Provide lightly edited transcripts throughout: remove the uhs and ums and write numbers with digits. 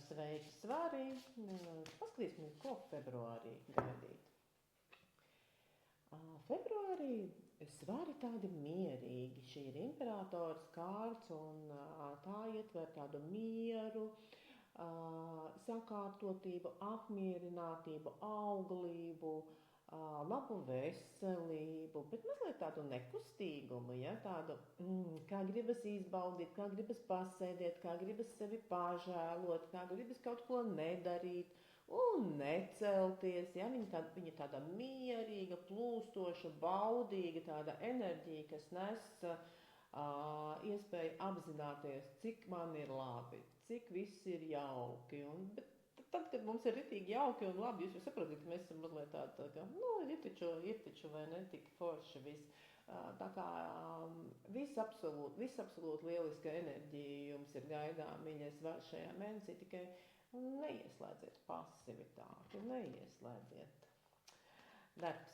Sveiki, Svari! Paskatīsimies, ko februārī gaidīt. Februārī Svari tādi mierīgi. Šī ir imperators kārts un tā ietver tādu mieru, sakārtotību, apmierinātību, auglību, labu veselību, bet mazliet tādu nekustīgumu, ja, tādu, kā gribas izbaudīt, kā gribas pasēdēt, kā gribas sevi pažēlot, kā gribas kaut ko nedarīt un necelties, ja, viņa tāda mierīga, plūstoša, baudīga, tāda enerģija, kas nes iespēju apzināties, cik man ir labi, cik viss ir jauki, bet tad, kad mums ir ritīgi jauki un labi, jūs jau saprotat, ka mēs esam mazliet tādi, ka, ir taču vai ne, tik forši viss. Tā kā viss absolūti lieliska enerģija jums ir gaidām, mīļais Svari, šajā mēnesī, tikai neieslēdziet pasivitāti, neieslēdziet. Darbs.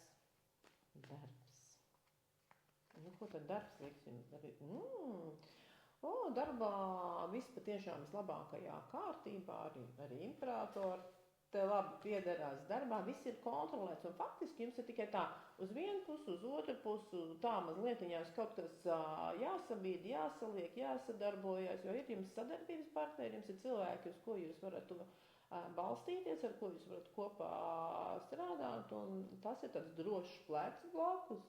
Ko tad darbs liks jums darīt? Darbā viss patiešām vislabākajā kārtībā, arī imperatori te labi piederās darbā, viss ir kontrolēts un faktiski jums ir tikai tā uz vienu pusi, uz otru pusi, tā mazlietiņās kaut kas jāsabīd, jāsaliek, jāsadarbojas, jo ir jums sadarbības partneri, jums ir cilvēki, uz ko jūs varat balstīties, ar ko jūs varat kopā strādāt, un tas ir tāds drošs plecs blakus.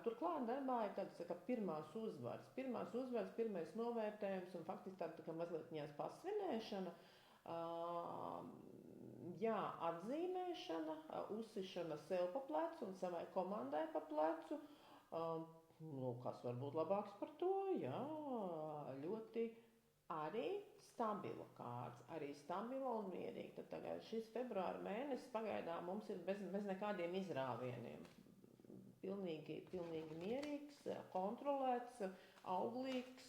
Turklāt darbā ir tāds pirmās uzvaras, pirmais novērtējums un faktiski tāda mazliet pasvinēšana, atzīmēšana, uzsišana sev pa plecu un savai komandai pa plecu. Kas var būt labāks par to? Jā, ļoti arī stabila kārts, arī stabila un mierīga. Tad tagad šis februāra mēnesis pagaidām mums ir bez nekādiem izrāvieniem. Pilnīgi mierīgs, kontrolēts, auglīgs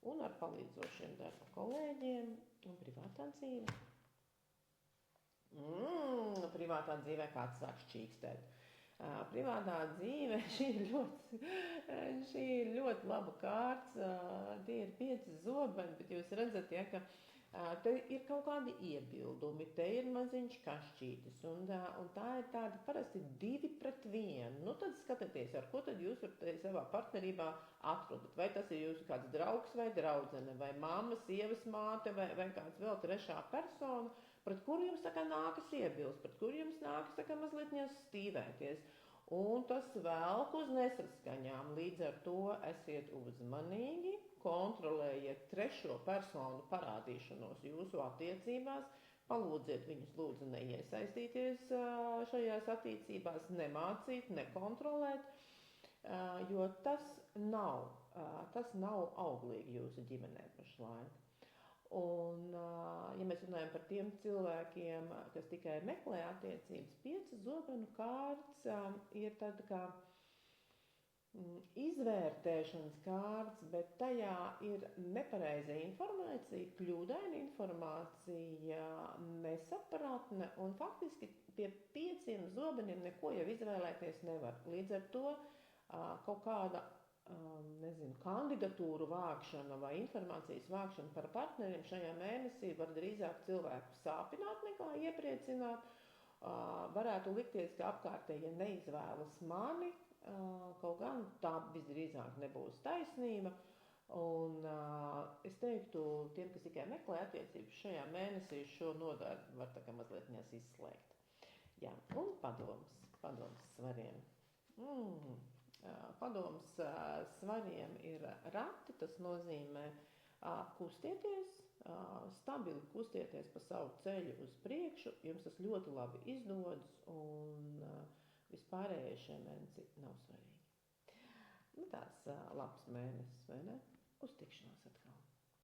un ar palīdzošiem darba kolēģiem un privātā dzīve. Privātā dzīvē kāds sāk šķīkstēt. Privātā dzīve, šī ir ļoti laba kārts, tie ir 5 zobeni, bet jūs redzat, ja, ka te ir kaut kādi iebildumi, te ir maziņš kašķītis, un tā ir tāda parasti 2 pret 1. Tad skatieties, ar ko tad jūs savā partnerībā atrodat. Vai tas ir jūsu kāds draugs vai draudzene, vai mamma, sievas māte, vai kāds vēl trešā persona, pret kuru jums nākas iebilst, pret kuru jums nākas mazliet stīvēties. Un tas velk uz nesaskaņām, līdz ar to esiet uzmanīgi, kontrolējiet trešo personu parādīšanos jūsu attiecībās, palūdziet viņus lūdzu neiesaistīties šajās attiecībās, nemācīt, nekontrolēt, jo tas nav auglīgi jūsu ģimenē pašlaik. Un, ja mēs runājam par tiem cilvēkiem, kas tikai meklē attiecības, 5 zobenu kārts ir tāda kā izvērtēšanas kārts, bet tajā ir nepareiza informācija, kļūdaina informācija, nesapratne, un faktiski pie 5 zobeniem neko jau izvēlēties nevar. Līdz ar to kaut kāda kandidatūru vākšana vai informācijas vākšana par partneriem šajā mēnesī var drīzāk cilvēku sāpināt nekā iepriecināt. Varētu likties, ka apkārtējie neizvēlas mani, kaut gan tā visdrīzāk nebūs taisnība. Un es teiktu, tiem, kas tikai meklē attiecības šajā mēnesī, šo nodaļu var tā kā mazliet izslēgt. Jā, un padoms Svariem. Padoms Svariem ir rati, tas nozīmē kustieties, stabili kustieties pa savu ceļu uz priekšu, jums tas ļoti labi izdodas un vispārējie šie mēnesi nav svarīgi. Tāds labs mēnesis, vai ne? Uz tikšanos atkal.